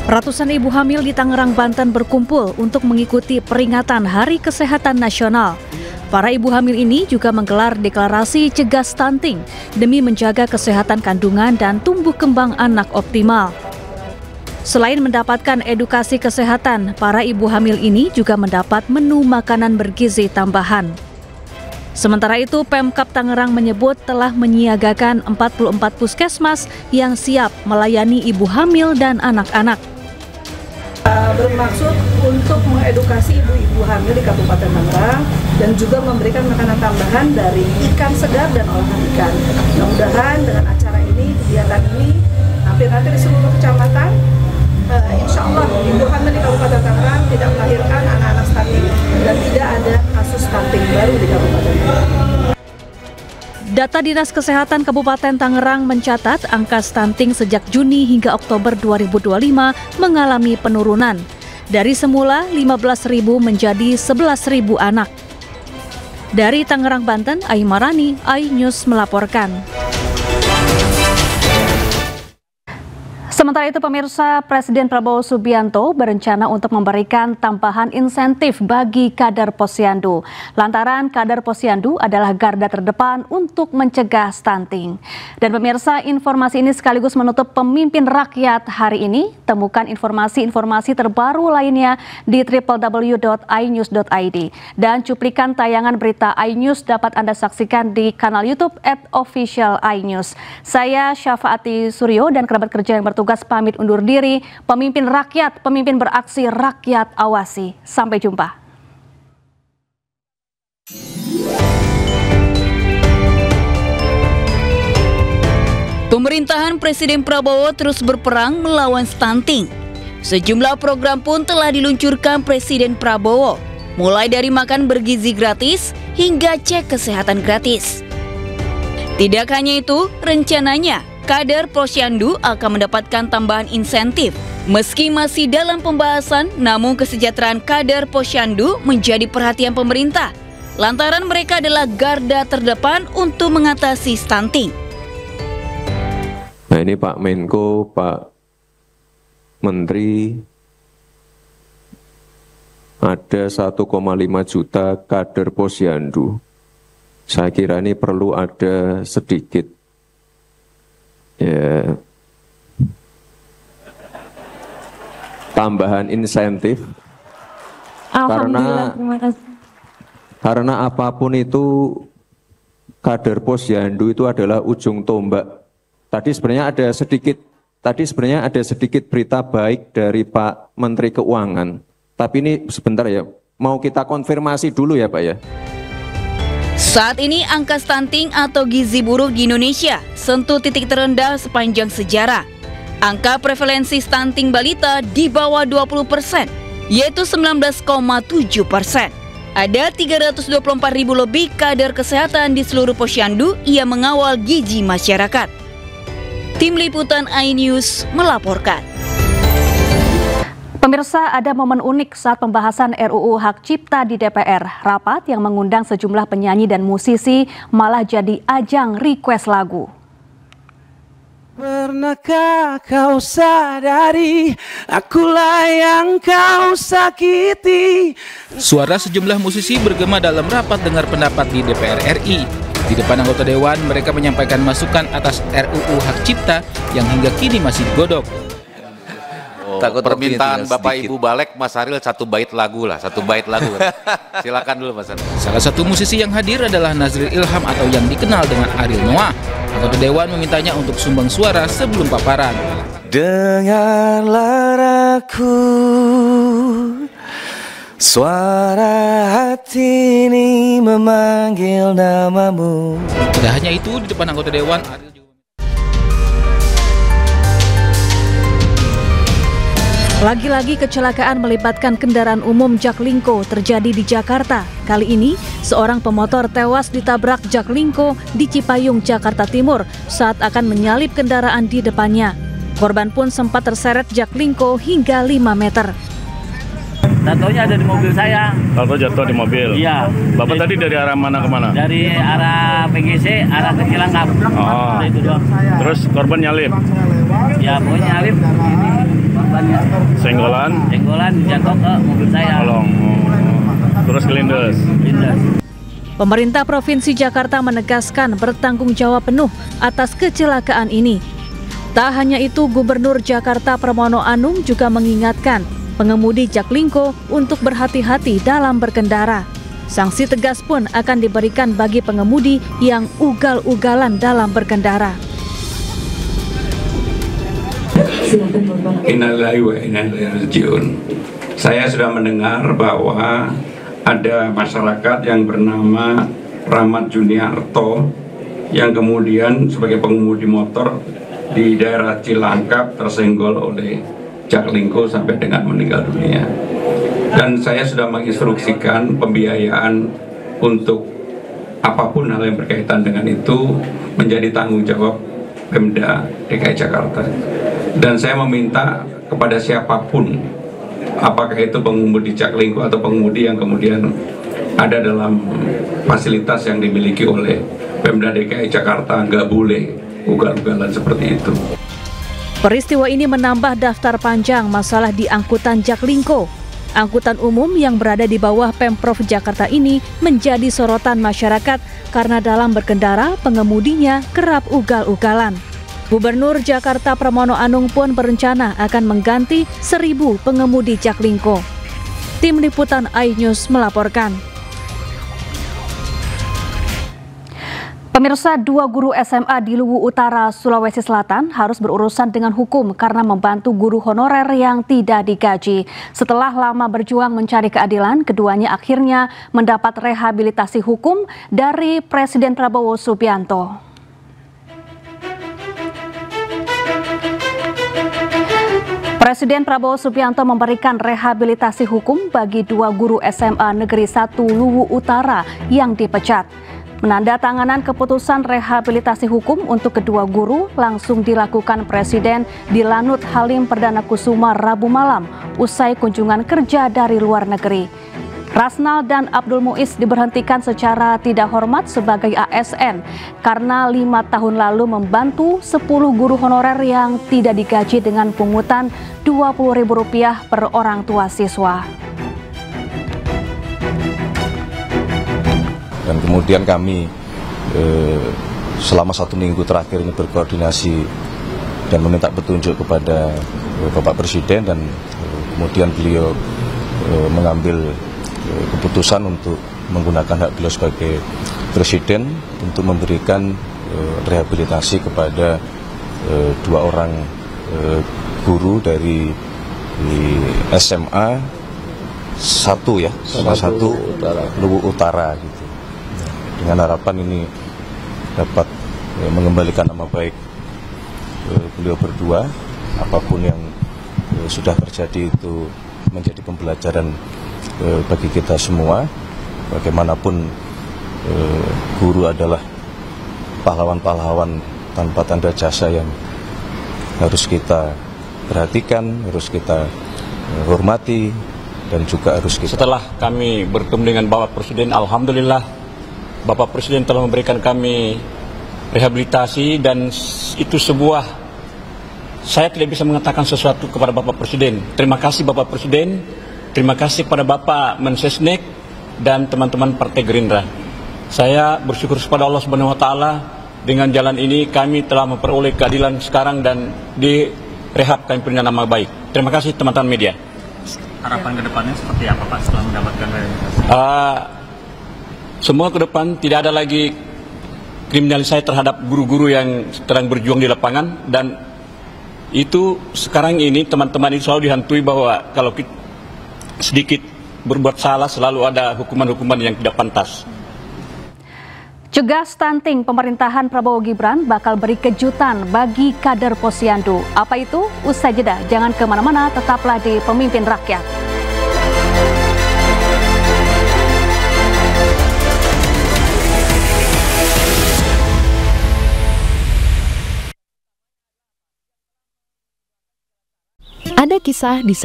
Ratusan ibu hamil di Tangerang, Banten berkumpul untuk mengikuti peringatan Hari Kesehatan Nasional. Para ibu hamil ini juga menggelar deklarasi cegah stunting demi menjaga kesehatan kandungan dan tumbuh kembang anak optimal. Selain mendapatkan edukasi kesehatan, para ibu hamil ini juga mendapat menu makanan bergizi tambahan. Sementara itu, Pemkab Tangerang menyebut telah menyiagakan 44 puskesmas yang siap melayani ibu hamil dan anak-anak. Bermaksud untuk mengedukasi ibu-ibu hamil di Kabupaten Tangerang dan juga memberikan makanan tambahan dari ikan segar dan olahan ikan. Mudah-mudahan dengan acara ini, kegiatan ini, hampir-hampir di seluruh kecamatan, insya Allah ibu hamil di Kabupaten Tangerang tidak melahirkan anak-anak stunting dan tidak ada kasus stunting baru di Kabupaten Tangerang. Data Dinas Kesehatan Kabupaten Tangerang mencatat angka stunting sejak Juni hingga Oktober 2025 mengalami penurunan. Dari semula 15.000 menjadi 11.000 anak. Dari Tangerang, Banten, Aimarani, iNews melaporkan. Sementara itu, pemirsa, Presiden Prabowo Subianto berencana untuk memberikan tambahan insentif bagi kader Posyandu. Lantaran kader Posyandu adalah garda terdepan untuk mencegah stunting. Dan pemirsa, informasi ini sekaligus menutup Pemimpin Rakyat hari ini. Temukan informasi-informasi terbaru lainnya di www.inews.id. Dan cuplikan tayangan berita iNews dapat Anda saksikan di kanal YouTube @official_inews. Saya Syafaati Suryo dan kerabat kerja yang bertugas pamit undur diri. Pemimpin rakyat, pemimpin beraksi, rakyat awasi. Sampai jumpa. Pemerintahan Presiden Prabowo terus berperang melawan stunting. Sejumlah program pun telah diluncurkan Presiden Prabowo, mulai dari makan bergizi gratis hingga cek kesehatan gratis. Tidak hanya itu, rencananya kader Posyandu akan mendapatkan tambahan insentif. Meski masih dalam pembahasan, namun kesejahteraan kader Posyandu menjadi perhatian pemerintah, lantaran mereka adalah garda terdepan untuk mengatasi stunting. Nah, ini Pak Menko, Pak Menteri, ada 1,5 juta kader Posyandu. Saya kira ini perlu ada sedikit tambahan insentif, karena apapun itu kader Posyandu itu adalah ujung tombak. Tadi sebenarnya ada sedikit berita baik dari Pak Menteri Keuangan, tapi ini sebentar ya, mau kita konfirmasi dulu ya Pak ya. Saat ini angka stunting atau gizi buruk di Indonesia sentuh titik terendah sepanjang sejarah. Angka prevalensi stunting balita di bawah 20%, yaitu 19,7%. Ada 324.000 lebih kader kesehatan di seluruh Posyandu yang mengawal gizi masyarakat. Tim Liputan iNews melaporkan. Pemirsa, ada momen unik saat pembahasan RUU Hak Cipta di DPR. Rapat yang mengundang sejumlah penyanyi dan musisi malah jadi ajang request lagu. Pernahkah kau sadari akulah yang kau sakiti? Suara sejumlah musisi bergema dalam rapat dengar pendapat di DPR RI. Di depan anggota Dewan, mereka menyampaikan masukan atas RUU Hak Cipta yang hingga kini masih digodok. Takut permintaan Bapak Ibu Balek, Mas Ariel satu bait lagu. Silakan dulu Mas Ariel. Salah satu musisi yang hadir adalah Nazril Ilham atau yang dikenal dengan Ariel Noah. Anggota Dewan memintanya untuk sumbang suara sebelum paparan. Dengarlah aku, suara hati ini memanggil namamu. Tidak hanya itu, di depan anggota Dewan, Ariel juga... Lagi-lagi kecelakaan melibatkan kendaraan umum Jaklingko terjadi di Jakarta. Kali ini, seorang pemotor tewas ditabrak Jaklingko di Cipayung, Jakarta Timur saat akan menyalip kendaraan di depannya. Korban pun sempat terseret Jaklingko hingga 5 meter. Tatonya ada di mobil saya. Tato jatuh di mobil? Iya. Bapak tadi dari arah mana ke mana? Dari arah PGC, arah ke Cilangkap. Oh. Itu doang. Terus korban nyalip? Ya pokoknya nyalip ini korbannya. Senggolan? Senggolan jatuh ke mobil saya. Tolong. Terus kelindes? Kelindes. Pemerintah Provinsi Jakarta menegaskan bertanggung jawab penuh atas kecelakaan ini. Tak hanya itu, Gubernur Jakarta Pramono Anung juga mengingatkan pengemudi Jaklingko untuk berhati-hati dalam berkendara. Sanksi tegas pun akan diberikan bagi pengemudi yang ugal-ugalan dalam berkendara. Innalillahi wa inna ilaihi raji'un. Saya sudah mendengar bahwa ada masyarakat yang bernama Rahmat Juniarto yang kemudian sebagai pengemudi motor di daerah Cilangkap tersenggol oleh Jaklingko sampai dengan meninggal dunia. Dan saya sudah menginstruksikan pembiayaan untuk apapun hal yang berkaitan dengan itu menjadi tanggung jawab Pemda DKI Jakarta. Dan saya meminta kepada siapapun, apakah itu pengemudi Jaklingko atau pengemudi yang kemudian ada dalam fasilitas yang dimiliki oleh Pemda DKI Jakarta, nggak boleh ugal-ugalan seperti itu. Peristiwa ini menambah daftar panjang masalah di angkutan Jaklingko. Angkutan umum yang berada di bawah Pemprov Jakarta ini menjadi sorotan masyarakat karena dalam berkendara pengemudinya kerap ugal-ugalan. Gubernur Jakarta Pramono Anung pun berencana akan mengganti 1.000 pengemudi Jaklingko. Tim Liputan iNews melaporkan. Pemirsa, 2 guru SMA di Luwu Utara, Sulawesi Selatan harus berurusan dengan hukum karena membantu guru honorer yang tidak digaji. Setelah lama berjuang mencari keadilan, keduanya akhirnya mendapat rehabilitasi hukum dari Presiden Prabowo Subianto. Presiden Prabowo Subianto memberikan rehabilitasi hukum bagi 2 guru SMA Negeri 1 Luwu Utara yang dipecat. Penandatanganan keputusan rehabilitasi hukum untuk kedua guru langsung dilakukan Presiden di Lanut Halim Perdana Kusuma Rabu malam usai kunjungan kerja dari luar negeri. Rasnal dan Abdul Muiz diberhentikan secara tidak hormat sebagai ASN karena 5 tahun lalu membantu 10 guru honorer yang tidak digaji dengan pungutan Rp20.000 per orang tua siswa. Dan kemudian kami selama 1 minggu terakhir ini berkoordinasi dan meminta petunjuk kepada Bapak Presiden, dan kemudian beliau mengambil keputusan untuk menggunakan hak beliau sebagai Presiden untuk memberikan rehabilitasi kepada 2 orang guru dari SMA 1 ya, SMA 1 Luwu Utara gitu. Dengan harapan ini dapat mengembalikan nama baik beliau berdua. Apapun yang sudah terjadi itu menjadi pembelajaran bagi kita semua. Bagaimanapun guru adalah pahlawan-pahlawan tanpa tanda jasa yang harus kita perhatikan, harus kita hormati, dan juga harus kita... Setelah kami bertemu dengan Bapak Presiden, alhamdulillah Bapak Presiden telah memberikan kami rehabilitasi, dan itu sebuah, saya tidak bisa mengatakan sesuatu kepada Bapak Presiden. Terima kasih Bapak Presiden, terima kasih kepada Bapak Mensesnek dan teman-teman Partai Gerindra. Saya bersyukur kepada Allah Subhanahu wa taala, dengan jalan ini kami telah memperoleh keadilan sekarang dan direhab, kami punya nama baik. Terima kasih teman-teman media. Harapan kedepannya seperti apa Pak setelah mendapatkan rehabilitasi? Semua ke depan tidak ada lagi kriminalisasi terhadap guru-guru yang sedang berjuang di lapangan, dan itu sekarang ini teman-teman itu selalu dihantui bahwa kalau sedikit berbuat salah selalu ada hukuman-hukuman yang tidak pantas. Cegah stunting, pemerintahan Prabowo Gibran bakal beri kejutan bagi kader Posyandu. Apa itu? Usai jeda, jangan kemana-mana, tetaplah di Pemimpin Rakyat. Ada kisah di